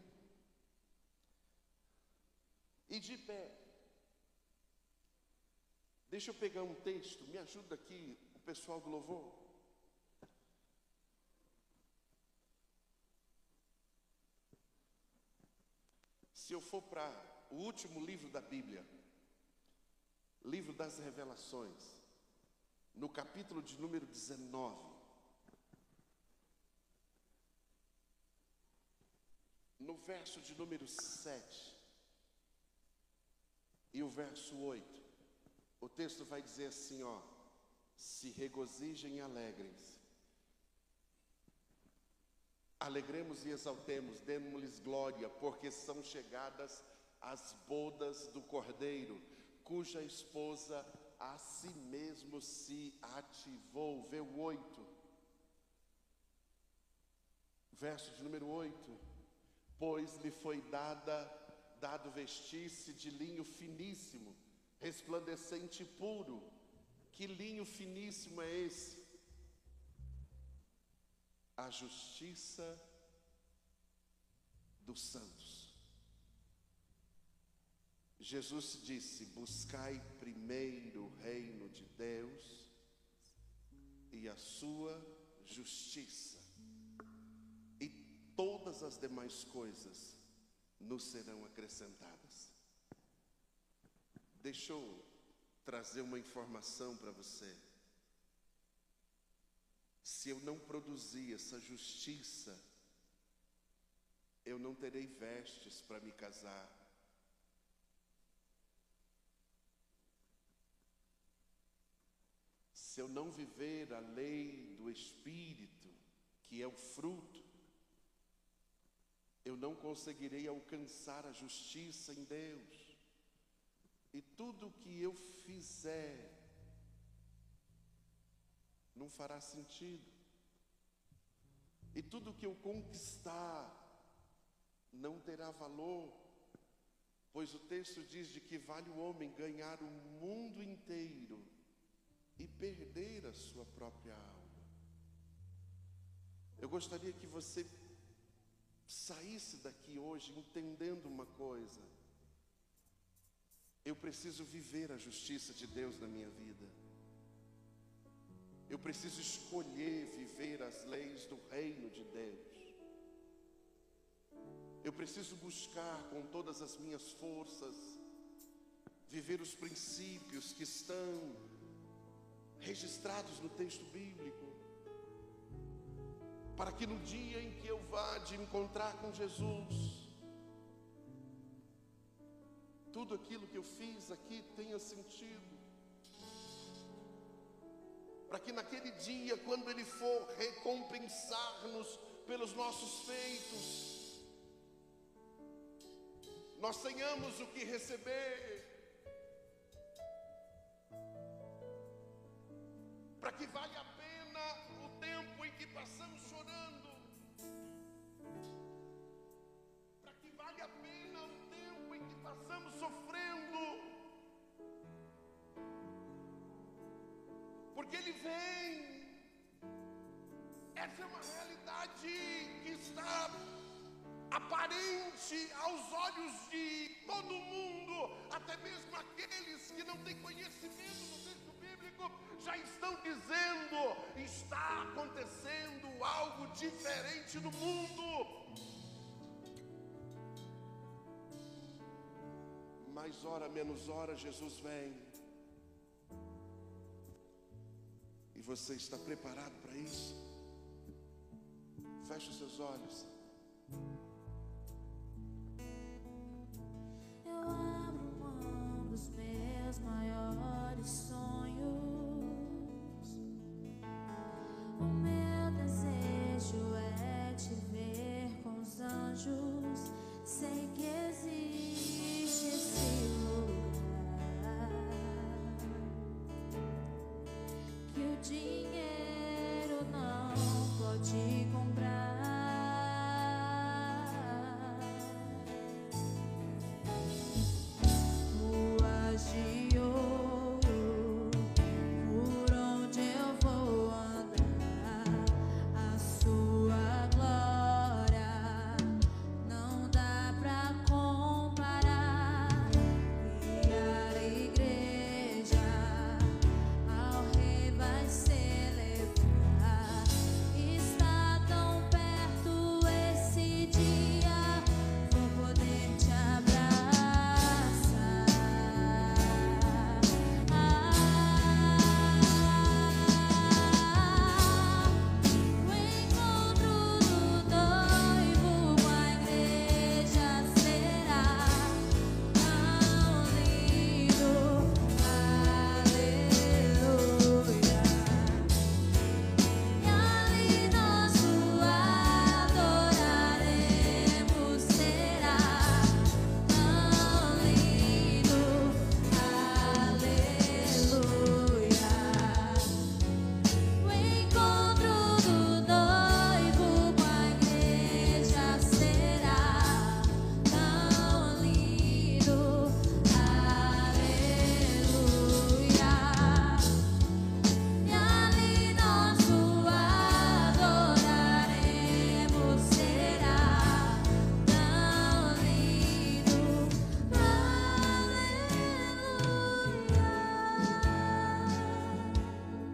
E de pé. Deixa eu pegar um texto, me ajuda aqui, o pessoal do louvor. Se eu for para o último livro da Bíblia, livro das Revelações, no capítulo de número 19, no verso de número 7 e o verso 8, o texto vai dizer assim, ó: se regozijem e alegrem-se. Alegremos e exaltemos, demos-lhes glória, porque são chegadas as bodas do Cordeiro, cuja esposa a si mesmo se ativou. Vê o 8. Verso de número 8. Pois lhe foi dado vestir-se de linho finíssimo, resplandecente e puro. Que linho finíssimo é esse? A justiça dos santos. Jesus disse: buscai primeiro o reino de Deus e a sua justiça, e todas as demais coisas nos serão acrescentadas. Deixa eu trazer uma informação para você. Se eu não produzir essa justiça, eu não terei vestes para me casar. Se eu não viver a lei do Espírito, que é o fruto, eu não conseguirei alcançar a justiça em Deus. E tudo que eu fizer não fará sentido. E tudo que eu conquistar não terá valor, pois o texto diz de que vale o homem ganhar o mundo inteiro e perder a sua própria alma. Eu gostaria que você saísse daqui hoje entendendo uma coisa: eu preciso viver a justiça de Deus na minha vida. Eu preciso escolher viver as leis do reino de Deus. Eu preciso buscar com todas as minhas forças viver os princípios que estão registrados no texto bíblico, para que no dia em que eu vá de encontrar com Jesus, tudo aquilo que eu fiz aqui tenha sentido. Para que naquele dia, quando Ele for recompensar-nos pelos nossos feitos, nós tenhamos o que receber. Para que valha a pena o tempo em que passamos chorando. Para que valha a pena o tempo em que passamos sofrendo. Porque Ele vem. Essa é uma realidade que está aparente aos olhos de todo mundo, até mesmo aqueles que não têm conhecimento do texto bíblico, já estão dizendo: está acontecendo algo diferente no mundo. Mais hora, menos hora, Jesus vem. E você está preparado para isso? Feche os seus olhos. Eu abro mão dos meus maiores sonhos. O meu desejo é te ver com os anjos. Sei que existe esse lugar que o dinheiro não pode comprar. Ruas de ouro, por onde eu vou andar, a sua glória não dá pra comparar. E a igreja ao rei vai celebrar. Está tão perto esse dia, vou poder te abraçar. O encontro do noivo com a igreja será tão lindo. Aleluia. E ali nós o adoraremos, será tão lindo. Aleluia. O encontro do noivo com a igreja será tão lindo. Aleluia. E ali nós o adoraremos, será tão lindo. Aleluia.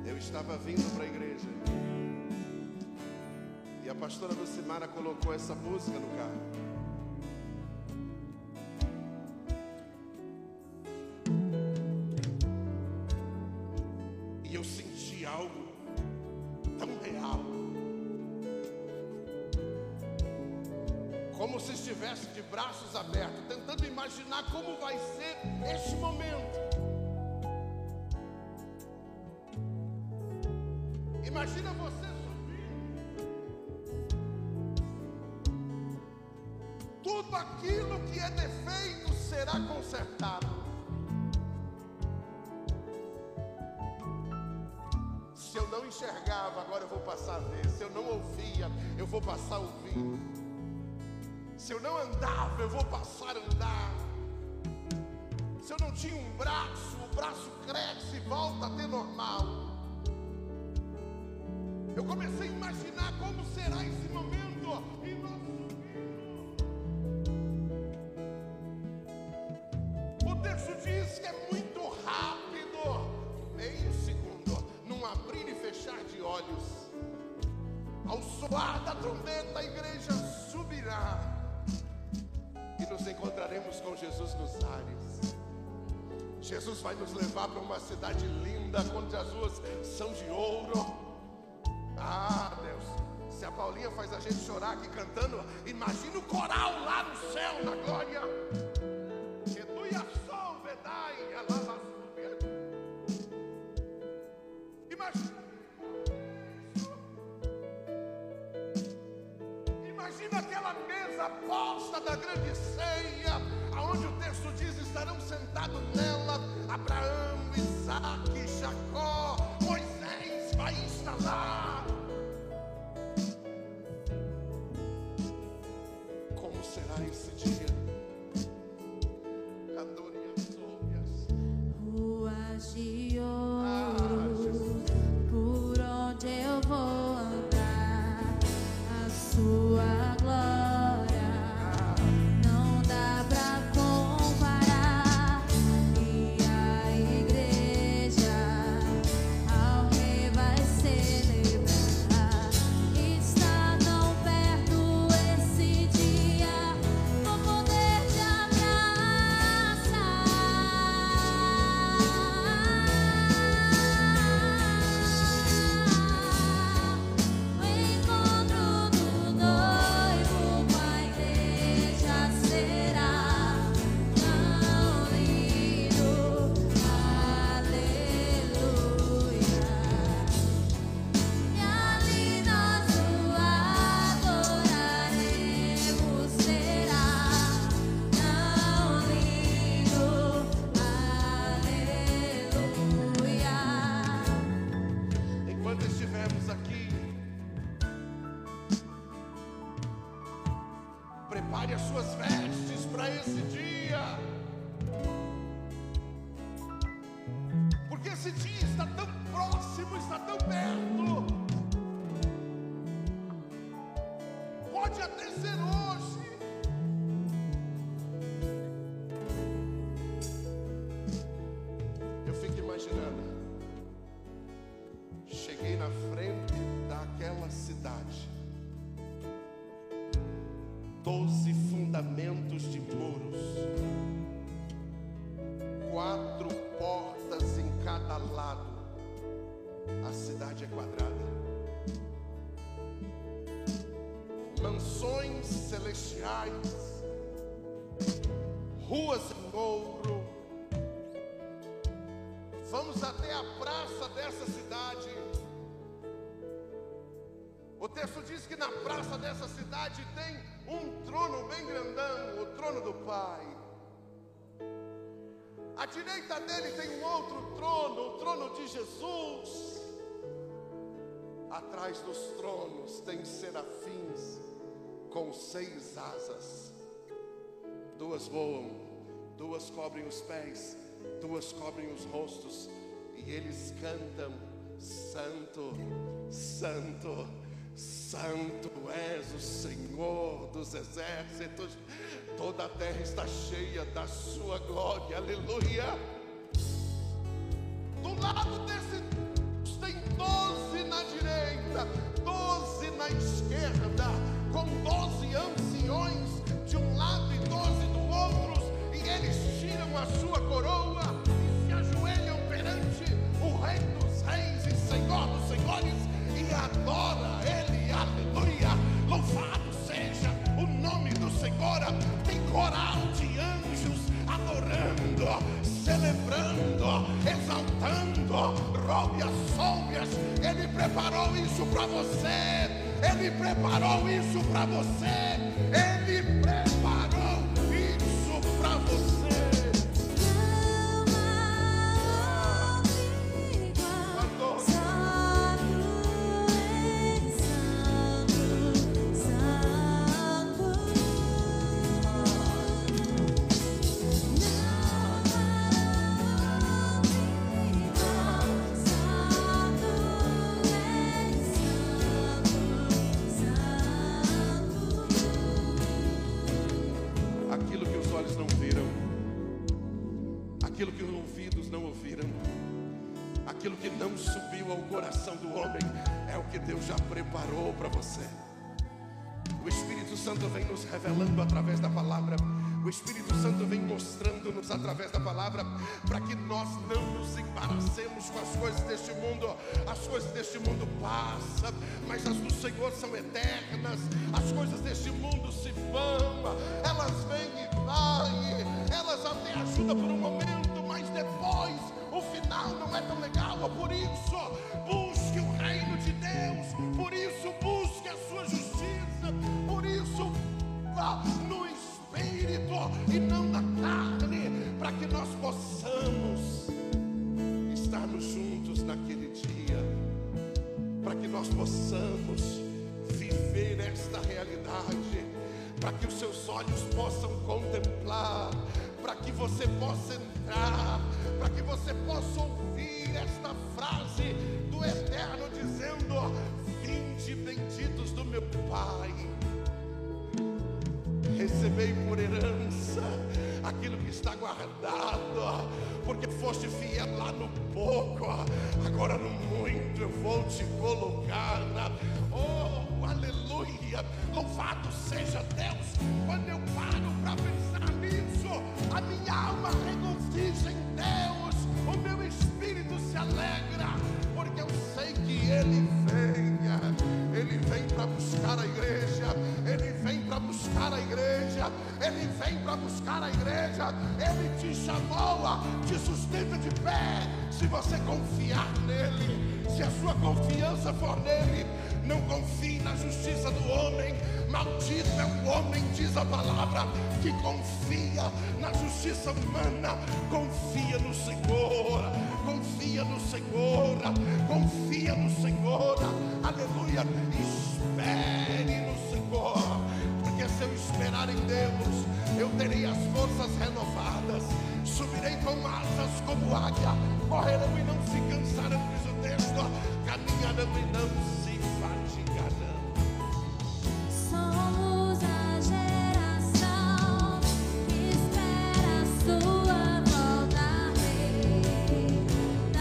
Eu estava vindo para a igreja e a pastora Lucimara colocou essa música no carro. E eu senti algo tão real, como se estivesse de braços abertos, tentando imaginar como vai ser este momento. Imagina você subindo, tudo aquilo que é defeito será consertado. Se eu não enxergava, agora eu vou passar a ver. Se eu não ouvia, eu vou passar a ouvir. Se eu não andava, eu vou passar a andar. Se eu não tinha um braço, o braço cresce e volta a ter normal. Eu comecei a imaginar como será esse momento. E nós subimos. O texto diz que é muito rápido, meio segundo, num abrir e fechar de olhos. Ao soar da trombeta, a igreja subirá e nos encontraremos com Jesus nos ares. Jesus vai nos levar para uma cidade linda, onde as ruas são de ouro. Ah, Deus, se a Paulinha faz a gente chorar aqui cantando, imagina o coral lá no céu, na glória. Imagina aquela mesa posta da grande ceia, aonde o texto diz: estarão sentados nela Abraão, Isaque, Jacó, Moisés vai instalar. Como será esse dia? Ruas de ouro, por onde eu vou andar, a sua glória não dá pra comparar. imaginando. Cheguei na frente daquela cidade. 12 fundamentos de muros, 4 portas em cada lado. A cidade é quadrada. Mansões celestiais, ruas em ouro. Vamos até a praça dessa cidade. O texto diz que na praça dessa cidade tem um trono bem grandão, o trono do Pai. À direita dele tem um outro trono, o trono de Jesus. Atrás dos tronos tem serafins com 6 asas. 2 voam, 2 cobrem os pés, 2 cobrem os rostos, e eles cantam: Santo, Santo, Santo és o Senhor dos exércitos. Toda a terra está cheia da sua glória. Aleluia. Do lado desse tem 12 na direita, 12 na esquerda, com 12 anciões de um lado e 12 do outro, e eles tiram a sua coroa e se ajoelham perante o Rei dos Reis e Senhor dos Senhores e adora Ele. Aleluia. Louvado seja o nome do Senhor. Tem coral de anjos adorando, celebrando, exaltando. Roube as sólvias. Ele preparou isso para você. Ele preparou isso para você. Ele preparou isso para você. Aquilo que os ouvidos não ouviram, aquilo que não subiu ao coração do homem, é o que Deus já preparou para você. O Espírito Santo vem nos revelando através da palavra. O Espírito Santo vem mostrando-nos através da palavra, para que nós não nos embaracemos com as coisas deste mundo. As coisas deste mundo passam, mas as do Senhor são eternas. As coisas deste mundo se vão, elas vêm e vão, elas até ajudam por um momento, mas depois o final não é tão legal. Por isso, busque o reino de Deus. Por isso, busque a sua justiça. Por isso, vá no Espírito e não na carne, para que nós possamos estarmos juntos naquele dia, para que nós possamos viver esta realidade, para que os seus olhos possam contemplar, para que você possa entrar, para que você possa ouvir esta frase do Eterno dizendo: vinde benditos do meu Pai, recebei por herança aquilo que está guardado, porque foste fiel lá no pouco, agora no muito eu vou te colocar. Oh, aleluia, louvado seja Deus. Quando eu paro para pensar nisso, a minha alma regozija em Deus, o meu espírito se alegra, porque eu sei que Ele vem para buscar a igreja. Ele vem para buscar a igreja. Ele vem para buscar a igreja. Ele te chamou, te sustenta de pé. Se você confiar nele, se a sua confiança for nele, não confie na justiça do homem. Maldito é o homem, diz a palavra, que confia na justiça humana. Confia no Senhor, confia no Senhor, confia no Senhor. Aleluia. Espere no Senhor, porque se eu esperar em Deus, eu terei as forças renovadas. Subirei com asas como águia, correrão e não se cansarão, diz o texto, caminharão e não se fatigarão. Somos a geração que espera a sua volta, Rei.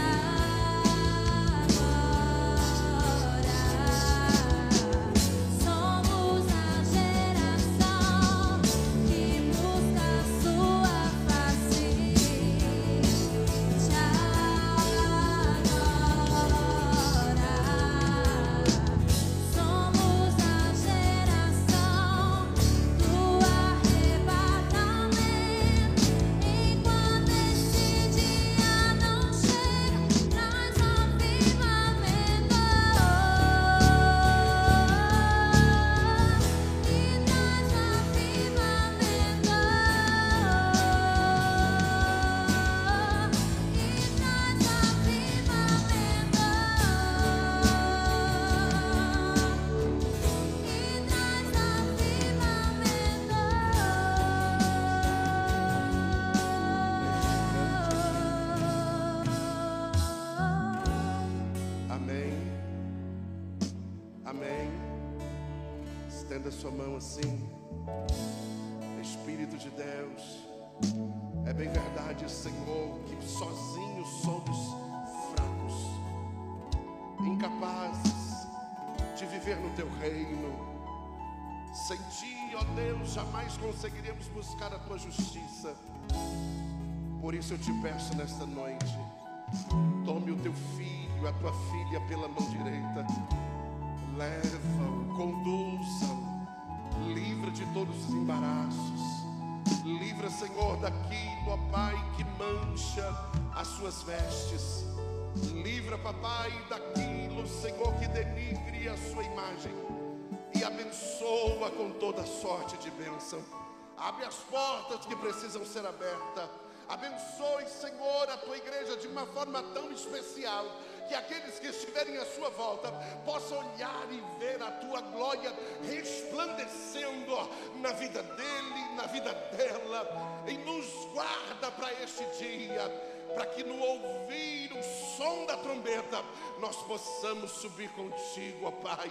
Estenda sua mão assim. Espírito de Deus, é bem verdade, Senhor, que sozinhos somos fracos, incapazes de viver no Teu reino. Sem Ti, ó Deus, jamais conseguiríamos buscar a Tua justiça. Por isso eu te peço nesta noite, tome o Teu filho, a Tua filha pela mão direita, leva-o, conduza-o, livra de todos os embaraços. Livra, Senhor, daquilo, ó Pai, que mancha as suas vestes. Livra, papai, daquilo, Senhor, que denigre a sua imagem. E abençoa com toda sorte de bênção. Abre as portas que precisam ser abertas. Abençoe, Senhor, a tua igreja de uma forma tão especial, que aqueles que estiverem à sua volta possam olhar e ver a tua glória resplandecendo na vida dele, na vida dela. E nos guarda para este dia, para que no ouvir o som da trombeta nós possamos subir contigo, ó Pai.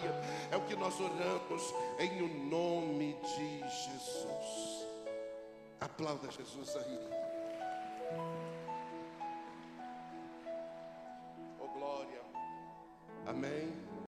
É o que nós oramos em o nome de Jesus. Aplauda Jesus aí.